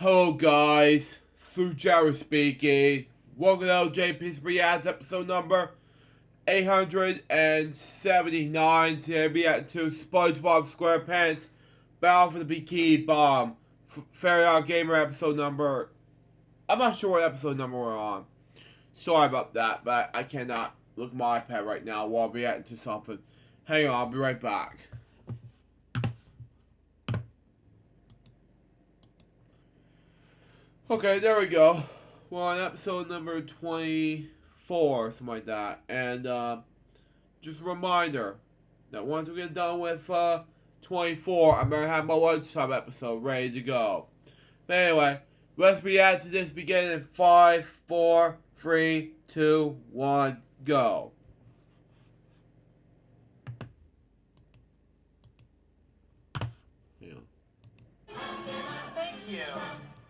Hello guys, Jared speaking. Welcome to LJPCBM episode number 879. Today we at to SpongeBob SquarePants Battle for the Bikini Bomb. OddGamer episode number. I'm not sure what episode number we're on. Sorry about that, but I cannot look at my iPad right now while I'm reacting to something. Hang on, I'll be right back. Okay, there we go. We're on episode number 24, something like that. And just a reminder that once we get done with 24, I'm going to have my lunchtime episode ready to go. But anyway, let's react to this beginning in 5, 4, 3, 2, 1, go. Yeah. Thank you.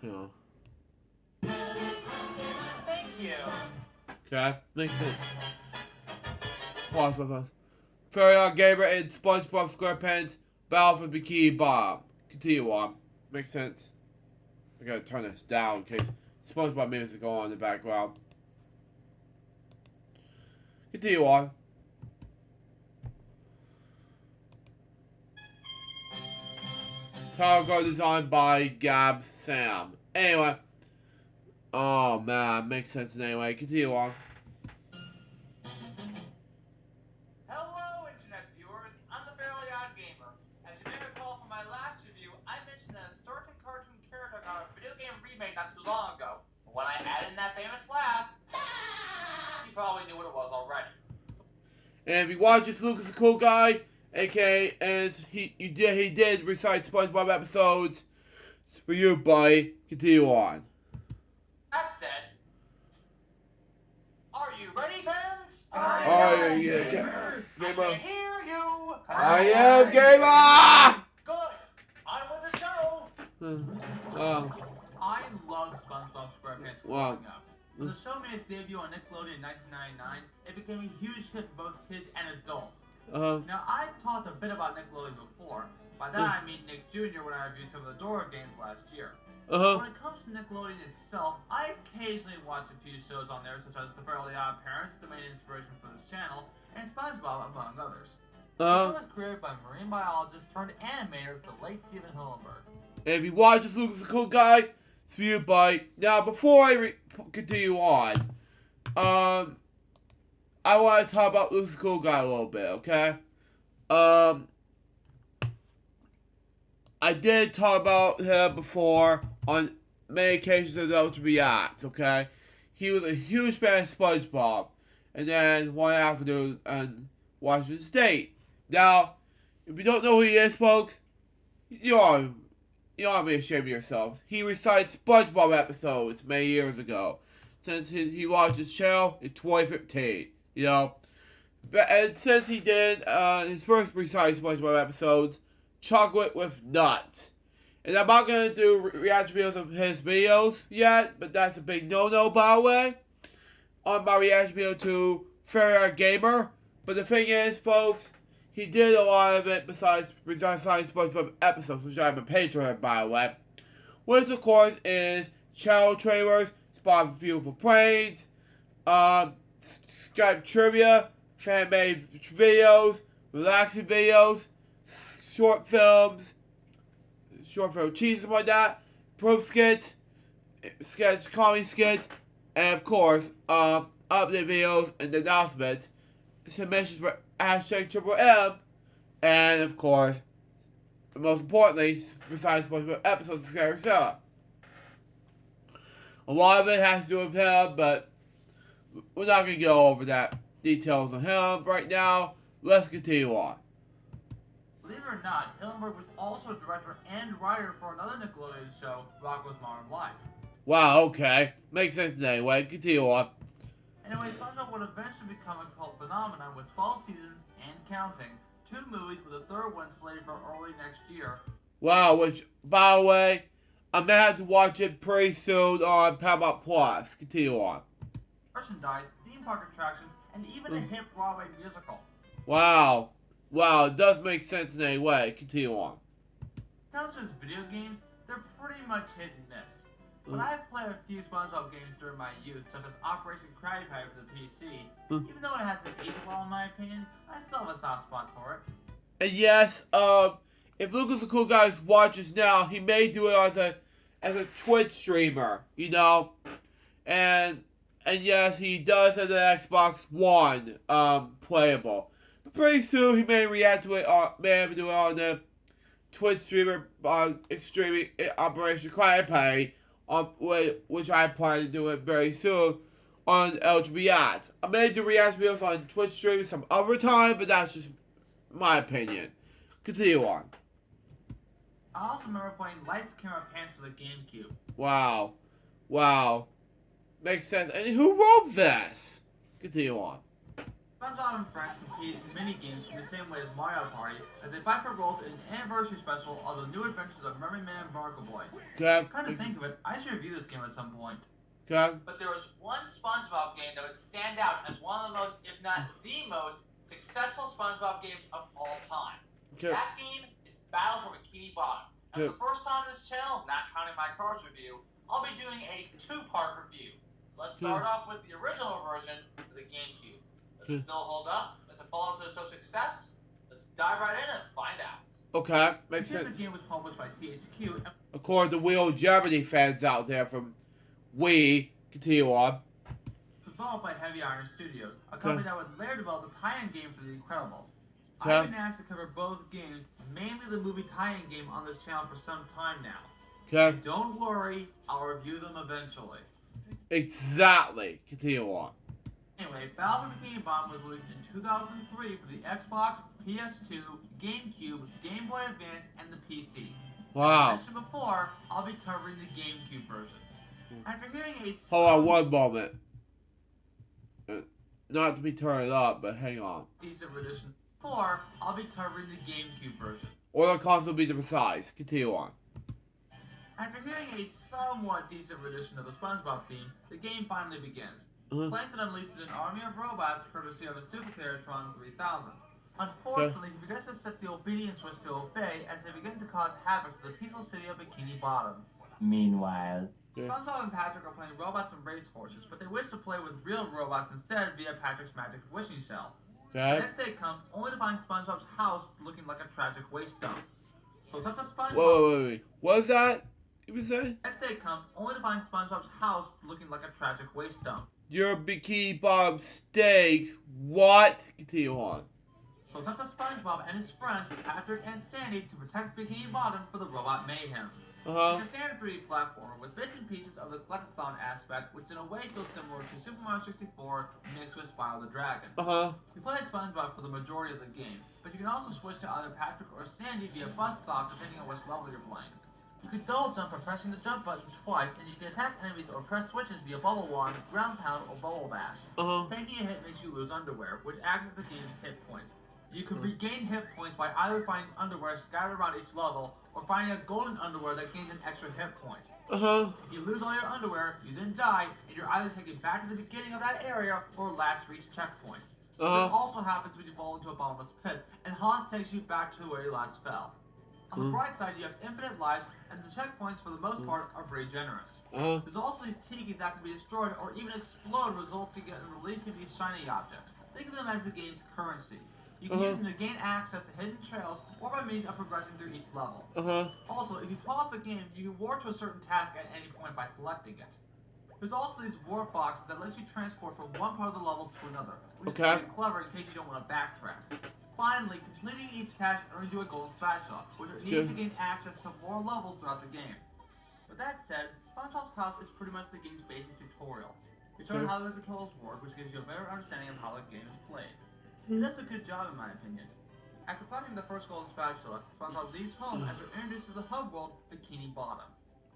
Yeah. Thank you. Okay, makes sense. Pause. OddGamer and SpongeBob SquarePants Battle for the Bikini Bomb. Continue on. Makes sense. I gotta turn this down in case SpongeBob music go on in the background. Continue on. Title card designed by Gab Sam. Anyway. Oh man, makes sense anyway. Continue on. Hello, internet viewers. I'm the Fairly Odd Gamer. As you may recall from my last review, I mentioned that a certain cartoon character got a video game remake not too long ago. But when I added in that famous laugh, you probably knew what it was already. And if you watch this, Luke is a cool guy, aka, and he did recite SpongeBob episodes for you, buddy. Continue on. That said, are you ready, fans? Oh yeah, I gamer. can hear you. I am gamer. Good. On with the show. I love SpongeBob SquarePants growing up. When the show made its debut on Nickelodeon in 1999, it became a huge hit for both kids and adults. Now, I've talked a bit about Nickelodeon before. By that I mean Nick Jr. when I reviewed some of the Dora games last year. When it comes to Nickelodeon itself, I occasionally watch a few shows on there, such as The Fairly Odd Parents, the main inspiration for this channel, and SpongeBob, among others. The show was created by marine biologist turned animator, the late Stephen Hillenburg. And if you watch this, Luke is a cool guy. It's for you, buddy. Now, before I continue on, I want to talk about Luke's a cool guy a little bit, okay? I did talk about him before on many occasions of those reacts, okay? He was a huge fan of SpongeBob. And then one afternoon in Washington State. Now, if you don't know who he is, folks, you ought to be ashamed of yourself. He recited SpongeBob episodes many years ago. Since he watched his channel in 2015, you know? And since he did his first recited SpongeBob episodes, Chocolate with Nuts. And I'm not going to do reaction videos of his videos yet, but that's a big no-no, by the way, on my reaction video to Fairly Gamer. But the thing is, folks, he did a lot of it besides SpongeBob episodes, which I'm a patron, by the way. Which, of course, is channel trailers, SpongeBob Beautiful Planes, Skype trivia, fan-made videos, relaxing videos, short film cheese, like that, pro skits, comedy skits, and of course, update videos and announcements, submissions for #MMM, and of course, most importantly, besides SpongeBob episodes, etc. A lot of it has to do with him, but we're not going to go over that details on him right now. Let's continue on. Believe it or not, Hillenburg was also director and writer for another Nickelodeon show, Rocko's Modern Life. Wow, okay. Makes sense anyway. Continue on. Anyway, SpongeBob would eventually become a cult phenomenon with 12 seasons and counting, 2 movies with a third one slated for early next year. Wow, which, by the way, I'm going to have to watch it pretty soon on Paramount Plus. Continue on. Merchandise, theme park attractions, and even a hit Broadway musical. Wow. Wow, it does make sense in any way. Continue on. Now, just video games, they're pretty much hit and miss. But I've played a few SpongeBob games during my youth, such as Operation Krabby Patty for the PC. Even though it hasn't aged well in my opinion, I still have a soft spot for it. And yes, if Lucas the Cool Guy watches now, he may do it as a Twitch streamer, you know, and yes, he does have the Xbox One playable. But pretty soon he may react to it, may do it on the Twitch streamer streaming Operation Quiet Pay, which I plan to do it very soon on LJPCBM. I may do reaction videos on Twitch streaming some other time, but that's just my opinion. Continue on. I also remember playing Lights, Camera, Pants for the GameCube. Wow. Makes sense. And who wrote this? Continue on. SpongeBob and friends compete in mini-games in the same way as Mario Party, as they fight for roles in an anniversary special of the New Adventures of Mermaid Man and Barnacle Boy. Okay. Come to think of it, I should review this game at some point. Okay. But there was one SpongeBob game that would stand out as one of the most, if not the most, successful SpongeBob games of all time. Okay. That game is Battle for Bikini Bottom. And for the first time on this channel, not counting my cards review, I'll be doing a two-part review. So let's start off with the original version for the GameCube. Does it still hold up? Does it follow up to show success? Let's dive right in and find out. Okay, makes sense. The game was published by THQ. According to Wheel Jeopardy fans out there from Wii, continue on. Developed by Heavy Iron Studios, a company that would later develop a tie-in game for The Incredibles. Okay. I've been asked to cover both games, mainly the movie tie-in game, on this channel for some time now. Okay. Don't worry, I'll review them eventually. Exactly. Continue on. Anyway, Battle for Bikini Bottom was released in 2003 for the Xbox, PS2, GameCube, Game Boy Advance, and the PC. Wow. As I mentioned before, I'll be covering the GameCube version. After hearing a... Hold on one moment. Not to be turned up, but hang on. Decent edition 4, I'll be covering the GameCube version. Or the console be the precise. Continue on. After hearing a somewhat decent rendition of the SpongeBob theme, the game finally begins. Plankton unleashes an army of robots courtesy of his Duplicator-tron 3000. Unfortunately, he forgets to set the obedience switch to obey as they begin to cause havoc to the peaceful city of Bikini Bottom. Meanwhile, SpongeBob and Patrick are playing robots and racehorses, but they wish to play with real robots instead via Patrick's magic wishing shell. The next day comes, only to find SpongeBob's house looking like a tragic waste dump. So touch the SpongeBob... Wait. What is that? You were saying? Next day comes, only to find SpongeBob's house looking like a tragic waste dump. Your Bikini Bottom steaks. What? Continue on. So touch the SpongeBob and his friends, Patrick and Sandy, to protect Bikini Bottom for the robot mayhem. It's a standard 3D platformer with bits and pieces of the collectathon aspect, which in a way feels similar to Super Mario 64 mixed with Spyro the Dragon. You play as SpongeBob for the majority of the game, but you can also switch to either Patrick or Sandy via bus stop depending on which level you're playing. You can double jump by pressing the jump button twice, and you can attack enemies or press switches via Bubble Wand, Ground Pound, or Bubble Bash. Taking a hit makes you lose underwear, which acts as the game's hit points. You can regain hit points by either finding underwear scattered around each level, or finding a golden underwear that gains an extra hit point. If you lose all your underwear, you then die, and you're either taken back to the beginning of that area, or last reach checkpoint. This also happens when you fall into a bottomless pit, and Hans takes you back to where you last fell. On the bright side, you have infinite lives, and the checkpoints, for the most part, are very generous. There's also these tikis that can be destroyed or even explode, resulting in releasing these shiny objects. Think of them as the game's currency. You can use them to gain access to hidden trails, or by means of progressing through each level. Also, if you pause the game, you can warp to a certain task at any point by selecting it. There's also these warp boxes that lets you transport from one part of the level to another, which is pretty clever in case you don't want to backtrack. Finally, completing each task earns you a golden spatula, which are needed to gain access to more levels throughout the game. With that said, SpongeBob's house is pretty much the game's basic tutorial. You learn how the controls work, which gives you a better understanding of how the game is played. He does a good job in my opinion. After collecting the first golden spatula, SpongeBob leaves home after introduced to the hub world, Bikini Bottom.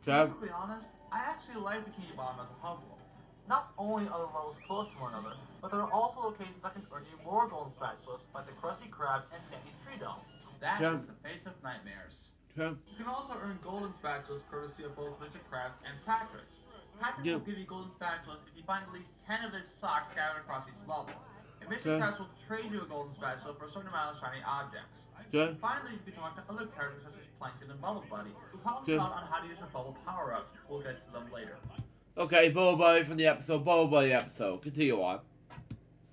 To be honest, I actually like Bikini Bottom as a hub world. Not only are the levels close to one another, but there are also locations that can earn you more golden spatulas, like the Krusty Krab and Sandy's Tree Dome. That is the face of nightmares. You can also earn golden spatulas courtesy of both Mr. Krabs and Patrick. Patrick will give you golden spatulas if you find at least 10 of his socks scattered across each level. And mission cards will trade you a golden spatula for a certain amount of shiny objects. Good. Finally, you can talk to other characters such as Plankton and Bubble Buddy, who help you out on how to use your bubble power-ups. We'll get to them later. Okay, Bubble Buddy from the episode, Bubble Buddy episode. Continue on.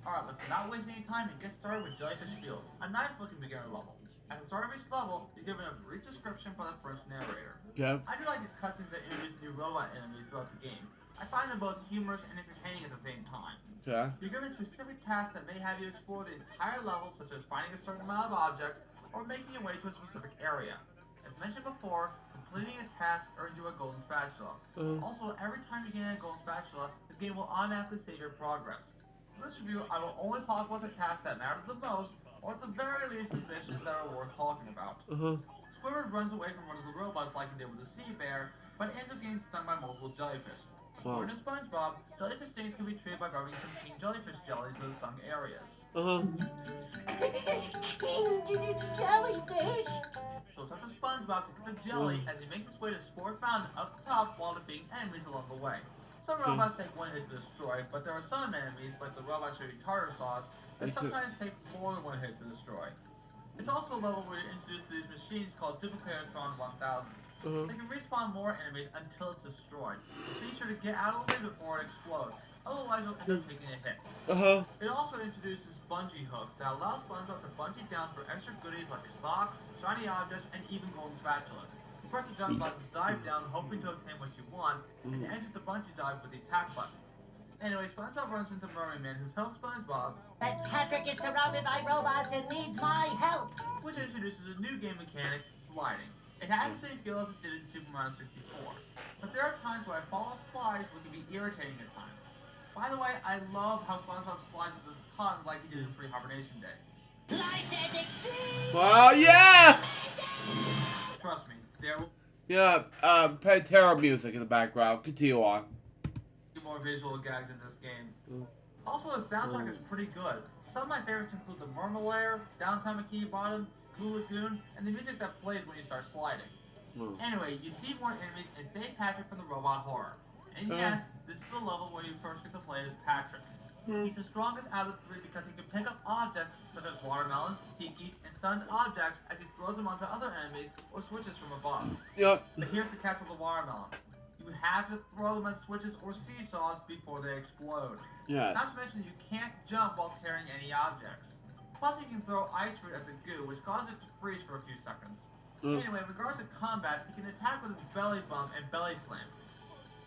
Alright, let's not waste any time and get started with Jellyfish Field, a nice looking beginner level. At the start of each level, you're given a brief description by the first narrator. Okay. I do like these cutscenes that introduce new robot enemies throughout the game. I find them both humorous and entertaining at the same time. Okay. You're given specific tasks that may have you explore the entire level, such as finding a certain amount of objects, or making your way to a specific area. As mentioned before, completing a task earns you a golden spatula. Also, every time you gain a golden spatula, the game will automatically save your progress. For this review, I will only talk about the tasks that matter the most, or at the very least the missions that are worth talking about. Squidward runs away from one of the robots like he did with the sea bear, but ends up getting stung by multiple jellyfish. According to SpongeBob, jellyfish stings can be treated by rubbing some king jellyfish jelly to the stung areas. King jellyfish! So it's up to SpongeBob to get the jelly as he makes his way to Sport Fountain up top while defeating enemies along the way. Some robots take one hit to destroy, but there are some enemies, like the robots shooting tartar sauce, that sometimes take more than one hit to destroy. It's also a level where you introduce these machines called Duplicatron 1000. They can respawn more enemies until it's destroyed. Be sure to get out of the way before it explodes, otherwise you'll end up taking a hit. It also introduces bungee hooks that allow SpongeBob to bungee down for extra goodies like socks, shiny objects, and even golden spatulas. You press the jump button to dive down, hoping to obtain what you want, and exit the bungee dive with the attack button. Anyway, SpongeBob runs into Mermaid Man, who tells SpongeBob that Patrick is surrounded by robots and needs my help. Which introduces a new game mechanic, sliding. It has the same feel as it did in Super Mario 64. But there are times where I fall off slides which can be irritating at times. By the way, I love how SpongeBob slides with his tongue like he did in Pre-Hibernation Day. Lights and extreme! Well, yeah! Trust me, there will Yeah, Pantera music in the background. Continue on. be more visual gags in this game. Also, the soundtrack is pretty good. Some of my favorites include the Murmur Lair, Downtown Bikini Bottom, Blue Lagoon, and the music that plays when you start sliding. Anyway, you defeat more enemies and save Patrick from the robot horror. And yes, this is the level where you first get to play as Patrick. He's the strongest out of the three because he can pick up objects such as watermelons, tikis, and stunned objects as he throws them onto other enemies or switches from above. Yep. But here's the catch with the watermelons. You have to throw them at switches or seesaws before they explode. Yes. Not to mention you can't jump while carrying any objects. Plus you can throw ice fruit at the goo, which causes it to freeze for a few seconds. Anyway, in regards to combat, he can attack with his belly bump and belly slam.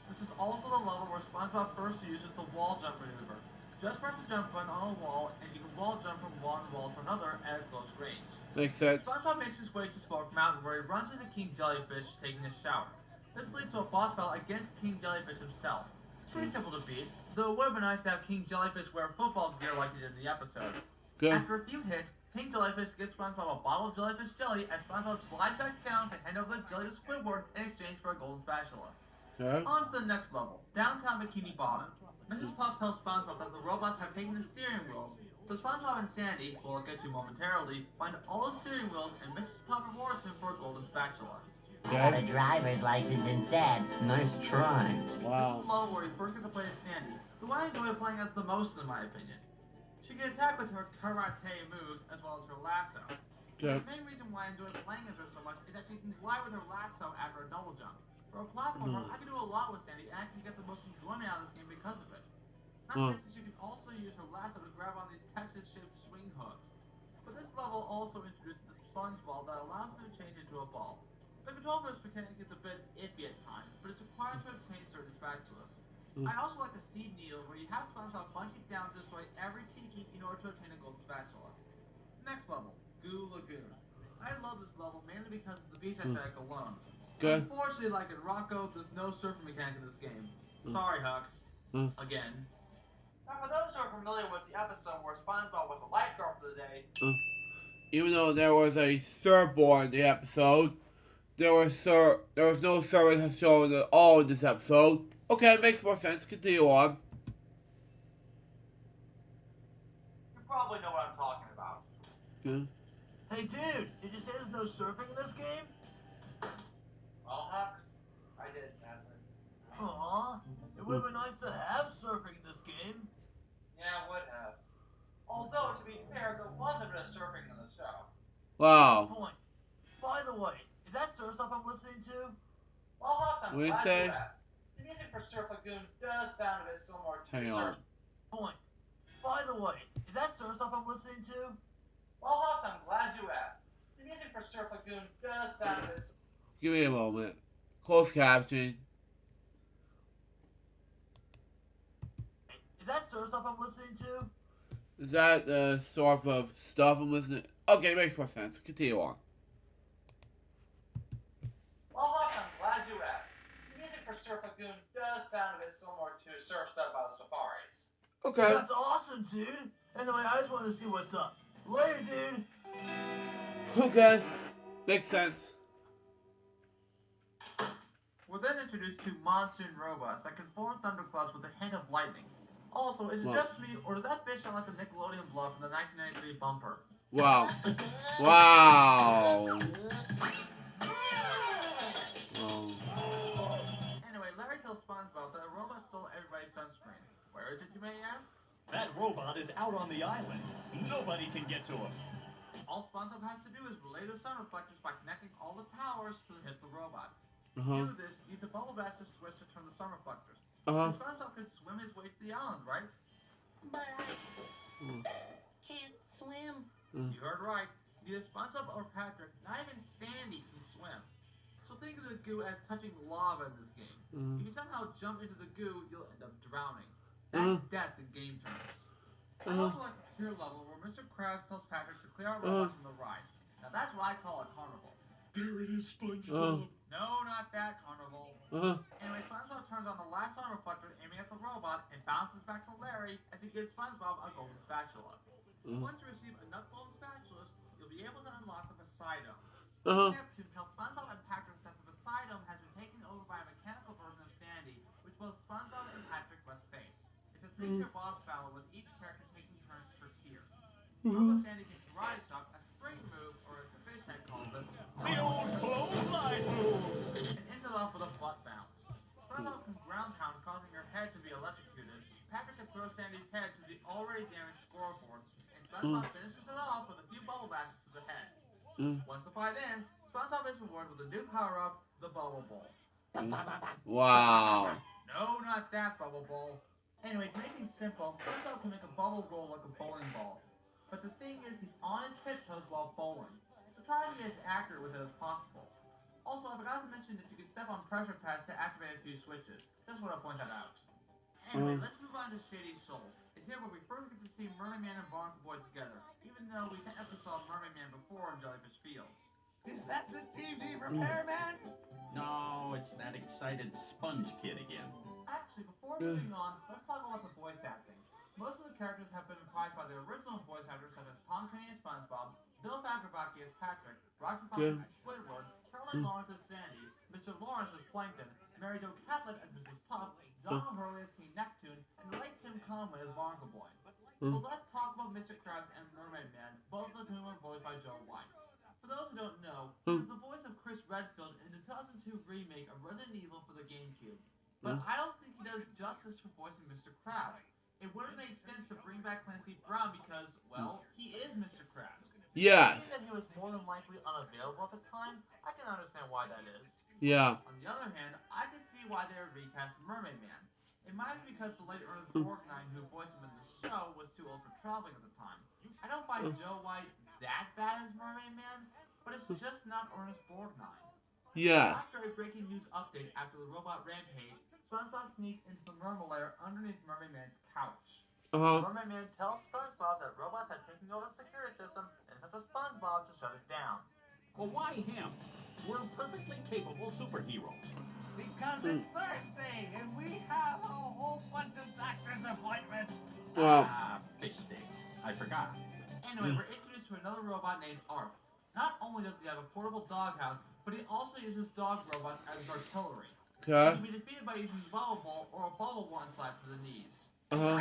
This is also the level where SpongeBob first uses the wall jump maneuver. Just press the jump button on a wall, and you can wall jump from one wall to another at close range. Makes sense. SpongeBob makes his way to Smoke Mountain, where he runs into King Jellyfish taking a shower. This leads to a boss battle against King Jellyfish himself. Pretty simple to beat, though it would have been nice to have King Jellyfish wear football gear like he did in the episode. Good. After a few hits, King Jellyfish gives SpongeBob a bottle of jellyfish jelly as SpongeBob slides back down to hand over the jelly to Squidward in exchange for a golden spatula. Okay. On to the next level, Downtown Bikini Bottom. Mrs. Puff tells SpongeBob that the robots have taken the steering wheels, so SpongeBob and Sandy, who I'll get to momentarily, find all the steering wheels and Mrs. Puff rewards him for a golden spatula. I have a driver's license instead. Nice try. This is Wow. the level where you first get to play as Sandy, who I enjoy playing as the most in my opinion. She can attack with her karate moves as well as her lasso. Okay. The main reason why I enjoy playing as her so much is that she can glide with her lasso after a double jump. For a platformer, I can do a lot with Sandy and I can get the most enjoyment out of this game because of it. Not to mention she can also use her lasso to grab on these Texas-shaped swing hooks. But this level also introduces the sponge ball that allows her to change into a ball. The control of this mechanic is a bit iffy at times, but it's required to obtain certain spatulas. I also like the seed needle, where you have SpongeBob bunching down to destroy every tiki in order to obtain a golden spatula. Next level, Goo Lagoon. I love this level mainly because of the beach aesthetic alone. Good. Unfortunately, like in Rocco, there's no surfing mechanic in this game. Sorry, Hux. Again. Now, for those who are familiar with the episode where SpongeBob was a lifeguard for the day, Even though there was a surfboard in the episode, there was no surfing shown at all in this episode. Okay, it makes more sense. Continue on. you probably know what I'm talking about. Good. Hey dude, did you say there's no surfing in this game? Well, Hux, I did, sadly. Aw, it would have been nice to have surfing in this game. Yeah, it would have. Although Wow. Point. By the way, is that surf stuff I'm listening to? Well, Hawks, I'm What do you glad say? you asked. The music for Surf Lagoon does sound a bit similar to Hang Surf. on. Point. By the way, is that surf stuff I'm listening to? Well, Hawks, I'm glad you asked. The music for Surf Lagoon does sound a bit. Give me a moment. Closed caption. Is that surf stuff I'm listening to? Is that the sort of stuff I'm listening? Okay, makes more sense. Continue on. Well, Hawks, I'm glad you asked. The music for Surf Lagoon does sound a bit similar to Surf Stuff by the Safaris. Okay. That's awesome, dude. Anyway, I just wanted to see what's up. Later, dude. Okay. Makes sense. We're then introduced to monsoon robots that can form thunderclouds with a hint of lightning. Also, is it just me, or does that fish sound like the Nickelodeon bluff in the 1993 bumper? Wow. Wow. Anyway, Larry tells SpongeBob that a robot stole everybody's sunscreen. Where is it, you may ask? That robot is out on the island. Nobody can get to him. All SpongeBob has to do is relay the sun reflectors by connecting all the towers to hit the robot. To do this, you need the bubble blaster switch to turn the sun reflectors. SpongeBob can swim his way to the island, right? But I can't swim. You heard right. Neither SpongeBob or Patrick, not even Sandy, can swim. So think of the goo as touching lava in this game. If you somehow jump into the goo, you'll end up drowning. That's death in game terms. I also like the pier level where Mr. Krabs tells Patrick to clear out robots from the ride. Now that's what I call a carnival. There it is, SpongeBob. No, not that carnival. Anyway, SpongeBob turns on the last sun reflector aiming at the robot and bounces back to Larry as he gives SpongeBob a golden spatula. Once you receive enough golden spatulas, you'll be able to unlock the Poseidon. Neptune tells SpongeBob and Patrick that the Poseidon has been taken over by a mechanical version of Sandy, which both SpongeBob and Patrick must face. It's a 3-tier boss battle with each character taking turns per tier. Robot Sandy can karate chop, a spring move, or as the fish head calls it, The old clothesline move. and ends it off with a butt bounce. SpongeBob can ground pound, causing her head to be electrocuted. Patrick can throw Sandy's head to the already damaged scoreboard, and SpongeBob finishes it off with a few bubble bashes to the head. Once the fight ends, SpongeBob is rewarded with a new power-up, the Bubble Bowl. Wow. No, not that Bubble Bowl. Anyway, to make things simple, SpongeBob can make a bubble roll like a bowling ball. But the thing is, he's on his tiptoes while bowling. So try to be as accurate with it as possible. Also, I forgot to mention that you can step on pressure pads to activate a few switches. Just want to point that out. Anyway, let's move on to Shady Soul. It's here where we first get to see Mermaid Man and Barnacle Boy together, even though we technically saw Mermaid Man before in Jellyfish Fields. Is that the TV repairman? No, it's that excited sponge kid again. Actually, before moving on, let's talk about the voice acting. Most of the characters have been reprised by their original voice actors such as Tom Kenny as SpongeBob, Bill Fagerbakke as Patrick, Roger Thomas as Squidward, Caroline Lawrence as Sandy, Mr. Lawrence as Plankton, Mary Jo Catlett as Mrs. Puff, John Hurley as King Neptune, and the late Tim Conway as Barnacle Boy. So let's talk about Mr. Krabs and Mermaid Man, both of whom are voiced by Joe White. For those who don't know, he was the voice of Chris Redfield in the 2002 remake of Resident Evil for the GameCube. But I don't think he does justice for voicing Mr. Krabs. It would have made sense to bring back Clancy Brown because, well, he is Mr. Krabs. Yes. Being that he was more than likely unavailable at the time, I can understand why that is. Yeah. On the other hand, I can see why they would recast Mermaid Man. It might be because the late Ernest Borgnine, who voiced him in the show, was too old for traveling at the time. I don't find Joe White that bad as Mermaid Man, but it's just not Ernest Borgnine. Yes. After a breaking news update after the robot rampage, SpongeBob sneaks into the mermaid lair underneath Mermaid Man's couch. Mermaid Man tells SpongeBob that robots are taking over the security system and sends to SpongeBob to shut it down. Well, why him? We're perfectly capable superheroes. Because it's Thursday and we have a whole bunch of doctor's appointments. Well. Fish sticks. I forgot. Anyway, we're introduced to another robot named Arp. Not only does he have a portable doghouse, but he also uses dog robots as his artillery. He Okay. can be defeated by using the bubble ball or a bubble one side to the knees. So in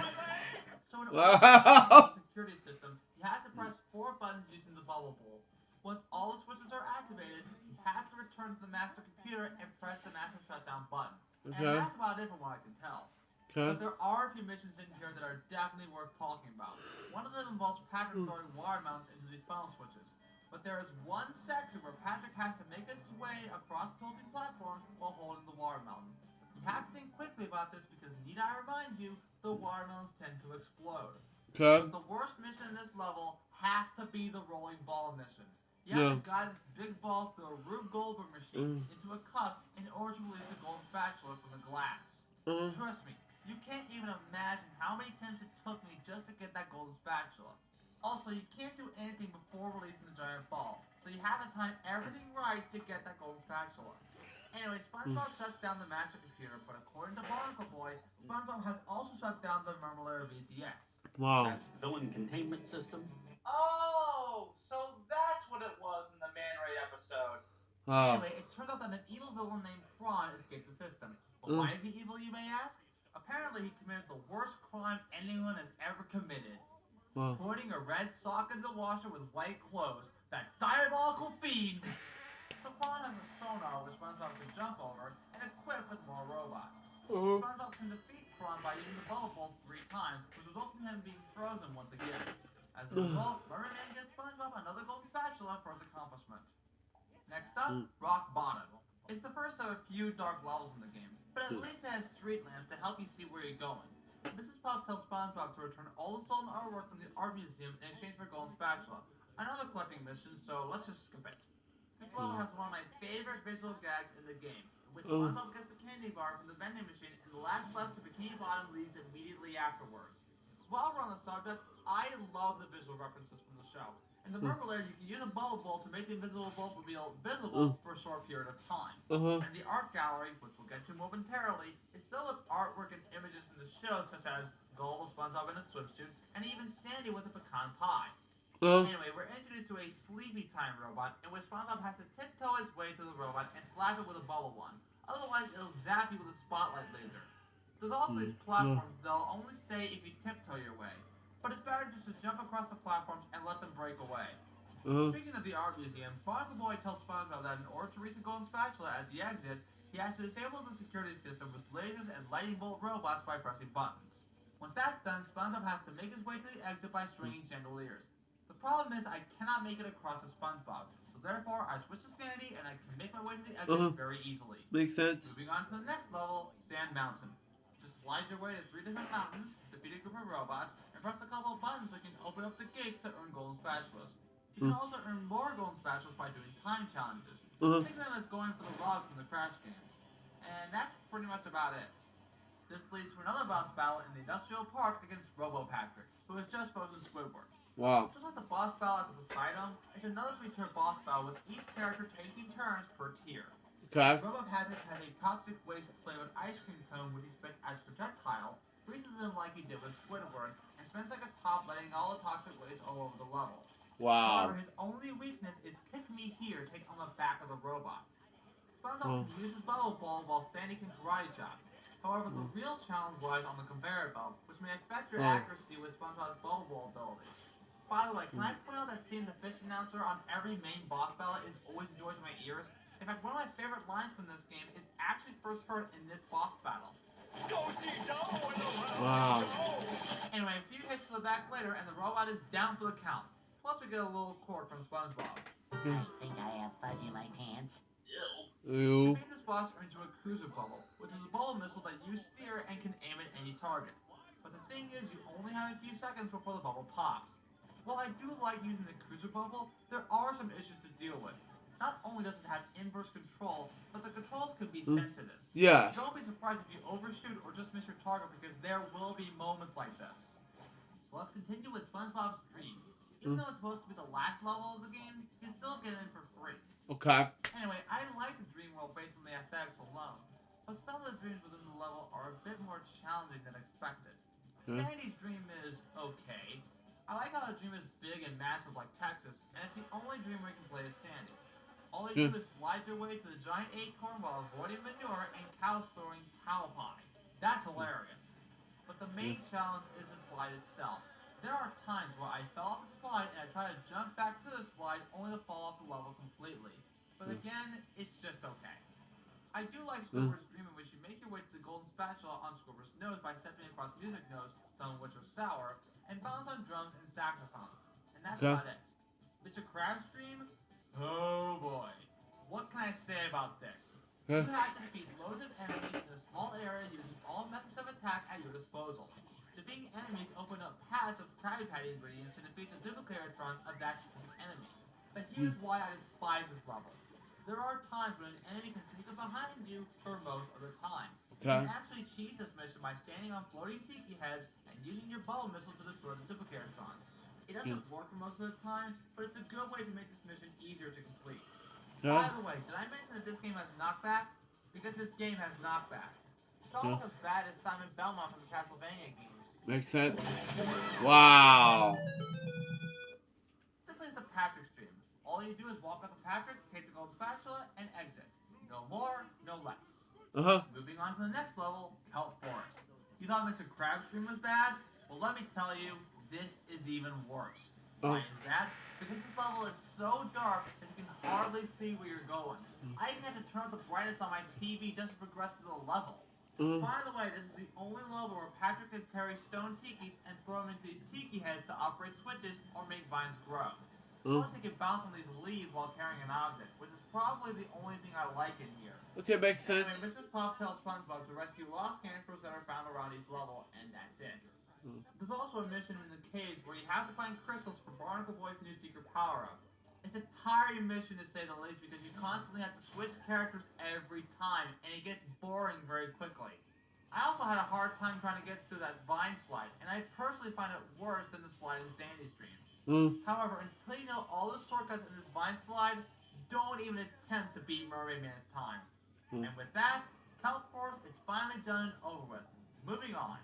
order to Wow. the security system, you have to press 4 buttons using the bubble bowl. Once all the switches are activated, you have to return to the master computer and press the master shutdown button. And that's about it from what I can tell. But there are a few missions in here that are definitely worth talking about. One of them involves Patrick throwing water mounts into these funnel switches. But there is one section where Patrick has to make his way across tilting platforms while holding the watermelon. You have to think quickly about this because, need I remind you, the watermelons tend to explode. Okay. But the worst mission in this level has to be the rolling ball mission. You Yeah. have to guide this big ball through a Rube Goldberg machine into a cup in order to release the golden spatula from the glass. Trust me, you can't even imagine how many attempts it took me just to get that golden spatula. Also, you can't do anything before releasing the giant ball, so you have to time everything right to get that golden spatula. Anyway, SpongeBob shuts down the master computer, but according to Barnacle Boy, SpongeBob has also shut down the Mermalaire VCS. Wow. That's villain containment system. Oh, so that's what it was in the Man Ray episode. Wow. Anyway, it turns out that an evil villain named Prawn escaped the system. But why is he evil, you may ask? Apparently, he committed the worst crime anyone has ever committed. Wow. Putting a red sock in the washer with white clothes. That diabolical fiend! So Prawn has a sonar which SpongeBob can jump over and equip with more robots. SpongeBob can defeat Prawn by using the bubble bolt 3 times, which results in him being frozen once again. As a result, Merman gives SpongeBob another golden spatula for his accomplishment. Next up, Rock Bottom. It's the first of a few dark levels in the game, but at least it has street lamps to help you see where you're going. Mrs. Puff tells SpongeBob to return all the stolen artwork from the art museum in exchange for a golden spatula. Another collecting mission, so let's just skip it. This level has one of my favorite visual gags in the game, in which SpongeBob gets the candy bar from the vending machine and the last bus to Bikini Bottom leaves immediately afterwards. While we're on the subject, I love the visual references from the show. In the Mermalaire, you can use a bubble bolt to make the invisible Bulbmobile visible for a short period of time. And the art gallery, which we'll get to momentarily, is filled with artwork and images from the show, such as Gullible SpongeBob in a swimsuit, and even Sandy with a pecan pie. Anyway, we're introduced to a sleepy time robot in which SpongeBob has to tiptoe his way to the robot and slap it with a bubble one. Otherwise, it'll zap you with a spotlight laser. There's also these platforms that'll only stay if you tiptoe your way. But it's better just to jump across the platforms and let them break away. Speaking of the art museum, Barnacle Boy tells SpongeBob that in order to reach the golden spatula at the exit, he has to disable the security system with lasers and lightning bolt robots by pressing buttons. Once that's done, SpongeBob has to make his way to the exit by swinging chandeliers. The problem is I cannot make it across as SpongeBob, so therefore I switch to Sandy and I can make my way to the exit very easily. Makes sense. Moving on to the next level, Sand Mountain. Just slide your way to 3 different mountains, defeat a group of robots, and press a couple of buttons so you can open up the gates to earn golden spatulas. You can also earn more golden spatulas by doing time challenges. Think of them as going for the rocks in the Crash games. And that's pretty much about it. This leads to another boss battle in the Industrial Park against Robo-Patrick, who has just frozen Squidward. Wow. Just like the boss battle at the Poseidon, it's another 3-tier boss battle with each character taking turns per tier. Okay. Robo-Patrick has a toxic waste flavored ice cream cone which he spits as projectile, freezes him like he did with Squidward, and spins like a top letting all the toxic waste all over the level. Wow. However, his only weakness is Kick Me Here taken on the back of the robot. SpongeBob can use his bubble ball while Sandy can karate chop. However, the real challenge lies on the conveyor belt, which may affect your accuracy with SpongeBob's bubble ball ability. By the way, can I point out that seeing the fish announcer on every main boss battle is always enjoys my ears? In fact, one of my favorite lines from this game is actually first heard in this boss battle. Wow. Anyway, a few hits to the back later, and the robot is down for the count. Plus, we get a little quirk from SpongeBob. I think I have fudge in my pants. Ew. Defeat this boss earns you a cruiser bubble, which is a bubble missile that you steer and can aim at any target. But the thing is, you only have a few seconds before the bubble pops. While I do like using the cruiser bubble, there are some issues to deal with. Not only does it have inverse control, but the controls can be sensitive. Yes. Don't be surprised if you overshoot or just miss your target because there will be moments like this. So let's continue with SpongeBob's Dream. Even though it's supposed to be the last level of the game, you can still get in for free. Okay. Anyway, I like the dream world based on the aesthetics alone, but some of the dreams within the level are a bit more challenging than expected. Sandy's dream is okay. I like how the dream is big and massive like Texas, and it's the only dream where you can play as Sandy. All you do is slide your way to the giant acorn while avoiding manure and cows throwing cow pie. That's hilarious. But the main challenge is the slide itself. There are times where I fell off the slide and I try to jump back to the slide only to fall off the level completely. But again, it's just okay. I do like Squidward's Dream in which you make your way to the golden spatula on Squidward's nose by stepping across music notes, some of which are sour, and bounce on drums and saxophones. And that's about it. Mr. Krabs Dream? Oh boy. What can I say about this? Huh? You have to defeat loads of enemies in a small area using all methods of attack at your disposal. Defeating enemies open up paths of Krabby Patty ingredients to defeat the duplicatron of that specific enemy. But here's why I despise this level. There are times when an enemy can sneak up behind you for most of the time. You Okay. can actually cheese this mission by standing on floating tiki heads and using your bubble missile to destroy the duplicatron. It doesn't work for most of the time, but it's a good way to make this mission easier to complete. By the way, did I mention that this game has knockback? Because this game has knockback. It's almost as bad as Simon Belmont from the Castlevania games. Makes sense. Wow. This is the Patrick stream. All you do is walk up to Patrick, take the gold spatula, and exit. No more, no less. Moving on to the next level, Kelp Forest. You thought Mr. Krabs stream was bad? Well, let me tell you, this is even worse. Why is that? Because this level is so dark that you can hardly see where you're going. I even had to turn up the brightness on my TV just to progress through the level. By the way, this is the only level where Patrick could carry stone tikis and throw them into these tiki heads to operate switches or make vines grow. Plus, he can bounce on these leaves while carrying an object, which is probably the only thing I like in here. Okay, makes sense. Anyway, Mrs. Pop tells SpongeBob to rescue lost campers that are found around each level, and that's it. There's also a mission in the caves where you have to find crystals for Barnacle Boy's new secret power-up. It's a tiring mission to say the least because you constantly have to switch characters every time, and it gets boring very quickly. I also had a hard time trying to get through that vine slide, and I personally find it worse than the slide in Sandy's Dream. However, until you know all the shortcuts in this vine slide, don't even attempt to beat Mermaid Man's time. And with that, Kelp Forest is finally done and over with. Moving on.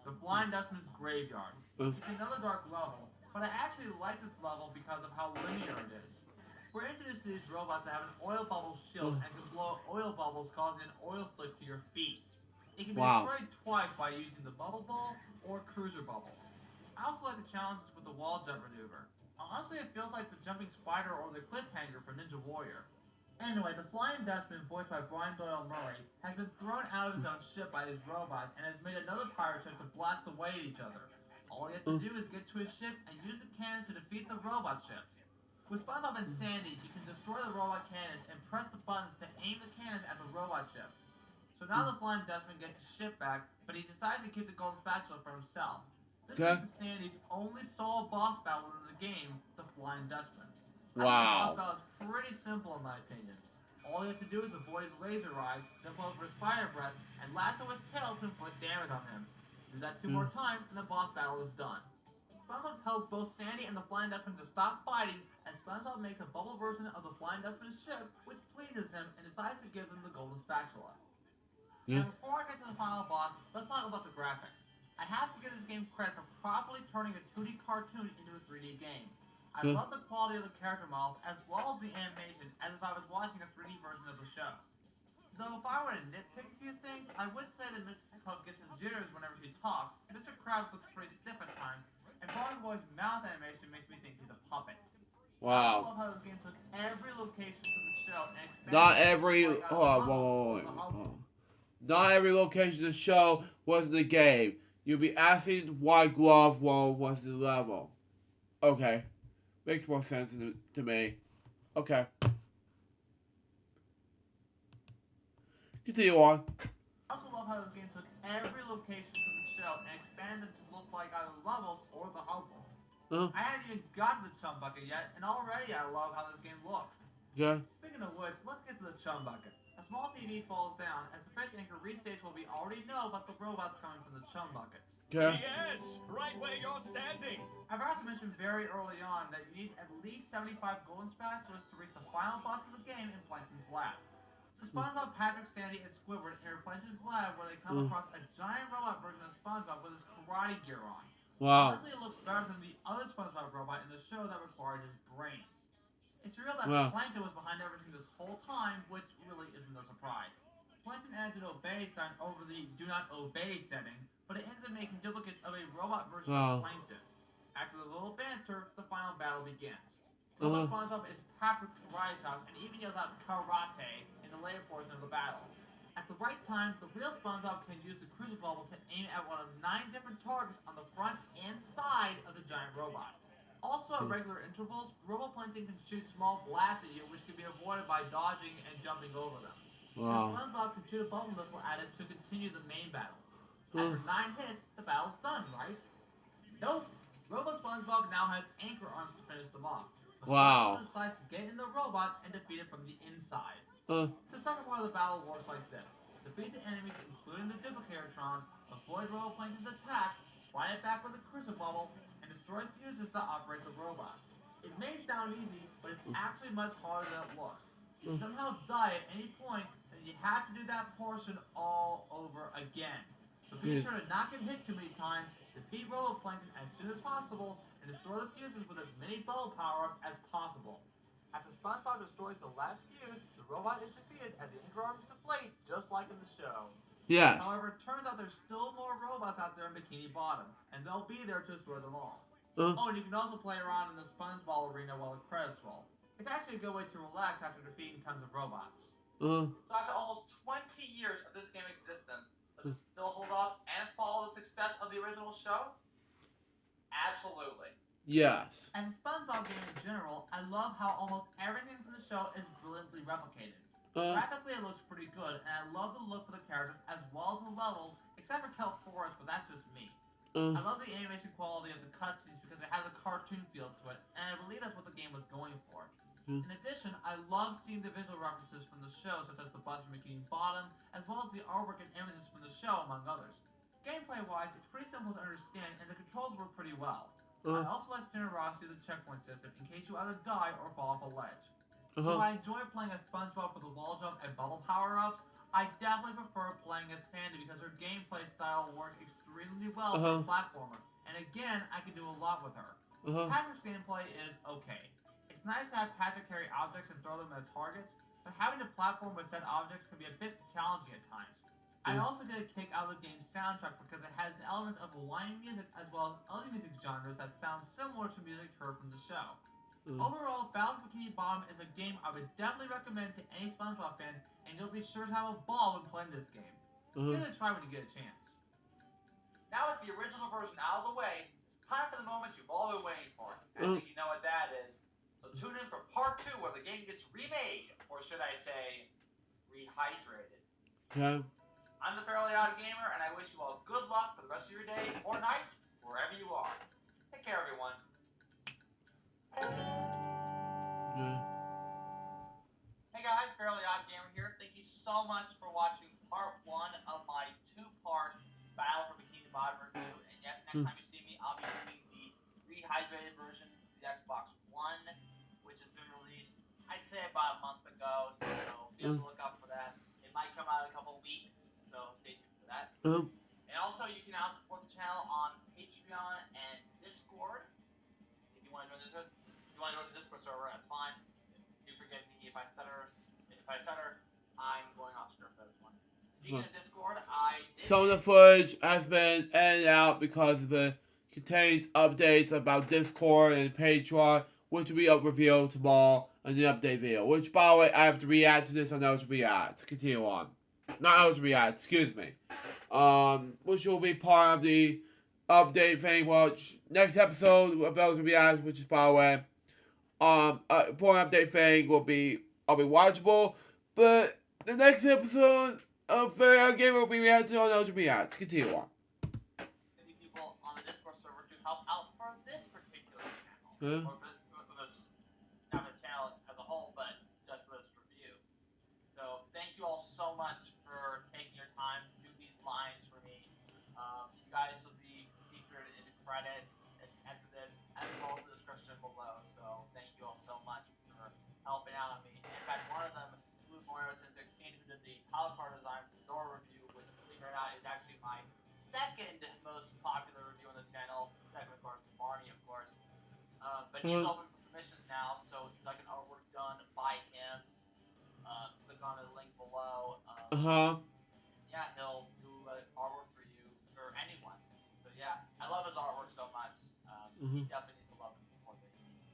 The Flying Dustman's Graveyard. It's another dark level, but I actually like this level because of how linear it is. We're introduced to these robots that have an oil bubble shield and can blow oil bubbles causing an oil slick to your feet. It can be destroyed twice by using the bubble ball or cruiser bubble. I also like the challenges with the wall jump maneuver. Honestly, it feels like the jumping spider or the cliffhanger from Ninja Warrior. Anyway, the Flying Dustman, voiced by Brian Doyle Murray, has been thrown out of his own ship by these robots and has made another pirate ship to blast away at each other. All you have to do is get to his ship and use the cannons to defeat the robot ship. With SpongeBob and Sandy, you can destroy the robot cannons and press the buttons to aim the cannons at the robot ship. So now the Flying Dustman gets his ship back, but he decides to keep the golden spatula for himself. This is Sandy's only solo boss battle in the game, the Flying Dustman. The boss battle is pretty simple in my opinion. All you have to do is avoid his laser eyes, jump over his fire breath, and lasso his tail to inflict damage on him. Do that 2 more times, and the boss battle is done. SpongeBob tells both Sandy and the Flying Dustman to stop fighting, and SpongeBob makes a bubble version of the Flying Dustman's ship, which pleases him, and decides to give them the golden spatula. Now, before I get to the final boss, let's talk about the graphics. I have to give this game credit for properly turning a 2D cartoon into a 3D game. I love the quality of the character models as well as the animation as if I was watching a 3D version of the show. Though if I were to nitpick a few things, I would say that Mrs. Cook gets some jitters whenever she talks, Mr. Krabs looks pretty stiff at times, and Barnacle Boy's mouth animation makes me think he's a puppet. I love how this game took every location from the show and expanded Not every Not every location in the show was in the game. You'll be asking why Glove World was the level. Okay. Makes more sense to me. Okay. Continue on. I also love how this game took every location from the show and expanded them to look like either levels or the hovel. I hadn't even gotten to the Chum Bucket yet, and already I love how this game looks. Speaking of which, let's get to the Chum Bucket. A small TV falls down as the fish anchor restates what we already know about the robots coming from the Chum Bucket. Yes, right where you're standing. I forgot to mention very early on that you need at least 75 golden spatulas to reach the final boss of the game in Plankton's lab. So SpongeBob, Patrick, Sandy, and Squidward enter Plankton's lab where they come across a giant robot version of SpongeBob with his karate gear on. Honestly, it looks better than the other SpongeBob robot in the show that required his brain. It's real that Plankton was behind everything this whole time, which really isn't a surprise. Plankton added an obey sign over the do not obey setting, but it ends up making duplicates of a robot version of Plankton. After the little banter, the final battle begins. Robot SpongeBob is packed with karate chops and even yells out karate in the later portion of the battle. At the right time, the real SpongeBob can use the cruiser bubble to aim at one of 9 different targets on the front and side of the giant robot. Also, at regular intervals, Roboplankton can shoot small blasts at you, which can be avoided by dodging and jumping over them. Wow. And SpongeBob can shoot a bubble missile at it to continue the main battle. After 9 hits, the battle's done, right? Nope. SpongeBob now has anchor arms to finish them off. But Wow. SpongeBob decides to get in the robot and defeat it from the inside. Uh, The second part of the battle works like this. Defeat the enemies, including the Duplicatrons, avoid Roboplankton's attacks, find it back with a crucible bubble, and destroy fuses that operate the robot. It may sound easy, but it's actually much harder than it looks. If you somehow die at any point, then you have to do that portion all over again. So be sure to not get hit too many times, defeat Roboplankton as soon as possible, and destroy the fuses with as many bubble power-ups as possible. After SpongeBob destroys the last fuse, the robot is defeated as the anchor arms deflate, just like in the show. yes. However, it turns out there's still more robots out there in Bikini Bottom, and they'll be there to destroy them all. Oh, and you can also play around in the SpongeBob arena while the credits roll. It's actually a good way to relax after defeating tons of robots. So after almost 20 years of this game's existence, does it still hold up and follow the success of the original show? Absolutely. Yes. As a SpongeBob game in general, I love how almost everything from the show is brilliantly replicated. Graphically, it looks pretty good, and I love the look of the characters as well as the levels, except for Kelp Forest, but that's just me. I love the animation quality of the cutscenes because it has a cartoon feel to it, and I believe that's what the game was going for. In addition, I love seeing the visual references from the show, such as the bus from Bikini Bottom, as well as the artwork and images from the show, among others. Gameplay-wise, it's pretty simple to understand, and the controls work pretty well. I also like the generosity of the checkpoint system in case you either die or fall off a ledge. Though I enjoy playing as SpongeBob for the wall jump and bubble power-ups, I definitely prefer playing as Sandy because her gameplay style works extremely well for a platformer, and again, I can do a lot with her. Patrick's gameplay is okay. It's nice to have Patrick carry objects and throw them at targets, but having to platform with said objects can be a bit challenging at times. I also get a kick out of the game's soundtrack because it has elements of Hawaiian music as well as other music genres that sound similar to music heard from the show. Overall, Battle for Bikini Bottom is a game I would definitely recommend to any SpongeBob fan, and you'll be sure to have a ball when playing this game. Give it a try when you get a chance. Now with the original version out of the way, it's time for the moment you've all been waiting for. I think you know what that is. So tune in for part 2 where the game gets remade, or should I say, rehydrated. Okay. I'm the Fairly Odd Gamer, and I wish you all good luck for the rest of your day or night, wherever you are. Take care, everyone. Hey guys, Fairly Odd Gamer here. Thank you so much for watching part 1 of my 2-part Battle for Bikini Bottom review. And yes, next time you see me, I'll be doing the rehydrated version for the Xbox One, which has been released, I'd say about a month ago, so be on the lookout for that. It might come out in a couple weeks, so stay tuned for that. And also, you can now support the channel on Patreon and Discord. If you want to join the Discord server, that's fine. Do forgive me if I stutter. I'm going off script for this one. Speaking of Discord, Some of the footage has been edited out because it contains updates about Discord and Patreon, which will be up revealed tomorrow in the update video. Which, by the way, I have to react to this on LJPCBM. Continue on. Not LJPCBM, excuse me. Which will be part of the update thing. Well, next episode of LJPCBM, which is, by the way, for an update thing will be watchable, but the next episode of Fairly Odd Gamer will be reacted on LJPCBM. Continue on. people on the Discord server to help out for this particular channel. Or for this, not the channel as a whole, but just for this review. So thank you all so much for taking your time to do these lines for me. You guys will be featured in the credits after this, as well as the description below. So thank you all so much for helping out on me. In fact, one of them, Blue Moira 1016, who did the tile card design for the door review, which, believe it or not, is actually my second most popular review on the channel. Second, of course, Barney, of course. But he's open for commissions now, so if you'd like an artwork done by him, click on the link below. Yeah, he'll do artwork for you, for anyone. So yeah, I love his artwork so much. He definitely needs the love and support that he needs.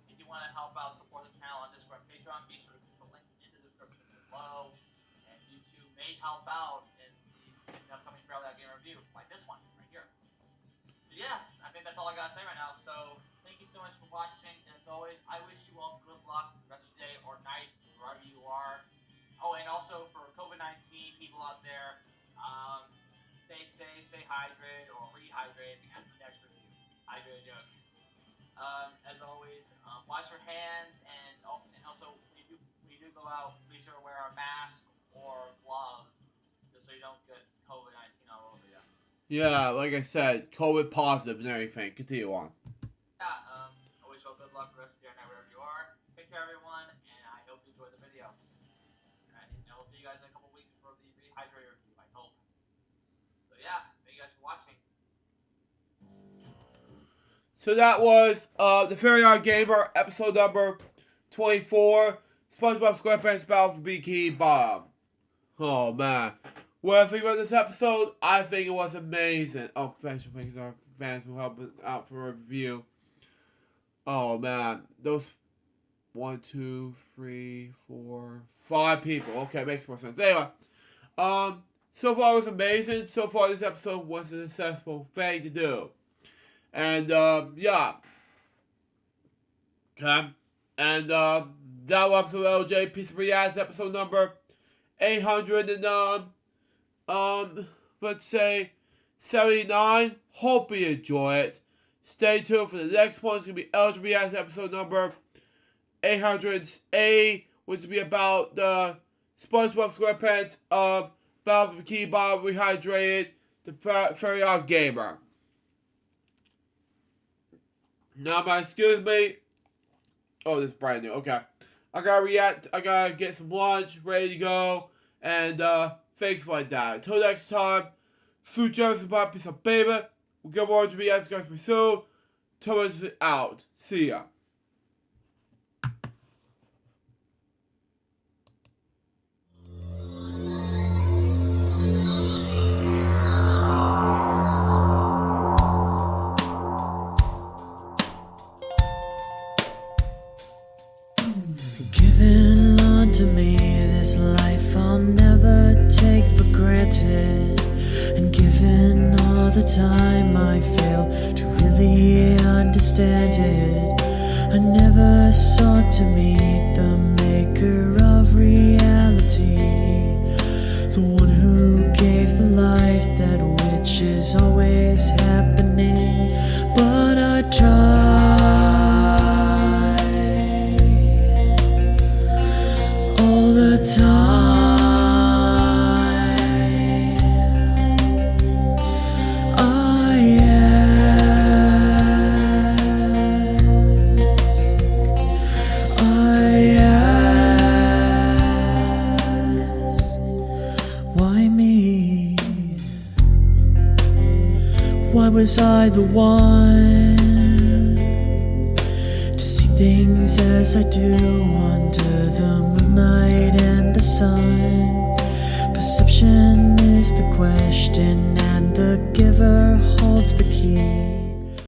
If you want to help out, support the channel on Discord and Patreon, be sure to click the link in the description below. And you too may help out in the upcoming Fairly Odd Gamer review, like this one right here. So yeah, I think that's all I gotta say right now. So thank thank you so much for watching. As always, I wish you all good luck the rest of the day or night, wherever you are. Oh, and also for COVID-19 people out there, stay safe, stay hydrated, or rehydrated because of the next review. Hydrated joke. As always, wash your hands, and also when you do go out, be sure to wear a mask or gloves, just so you don't get COVID-19 all over you. Yeah, like I said, COVID positive and everything. Continue on. Yeah, I wish you all good luck the rest of your night wherever you are. Take care, everyone, and I hope you enjoyed the video. And we'll see you guys in a couple weeks for the rehydrator review, I hope. So yeah, thank you guys for watching. So that was the Very OddGamer episode number 24. SpongeBob SquarePants Battle for Bikini Bottom. Oh man. What I think about this episode, I think it was amazing. Oh, thanks our fans for helping out for a review. Oh man, those 1, 2, 3, 4, 5 people. Okay, makes more sense. Anyway, so far it was amazing. So far this episode was a successful thing to do, and yeah. Okay, and that was episode of LJPCBM episode number 800 and let's say 79. Hope you enjoy it. Stay tuned for the next one. It's gonna be LJPCBM episode number 800A, which will be about the SpongeBob SquarePants Battle for Bikini Bottom Rehydrated, the Very OddGamer. Now, excuse me. Oh, this is brand new. Okay, I gotta react. I gotta get some lunch ready to go, and things like that. Until next time, Fruit Jones and Bob, peace out, baby. We'll get more to be as guys soon. Thomas is out. See ya. Given unto me this life I'll never take for granted, and given all the time I failed to really understand it, I never sought to meet the maker of reality, the one who gave the life that which is always happening, but I tried all the time. Why was I the one to see things as I do under the moonlight and the sun? Perception is the question, and the giver holds the key.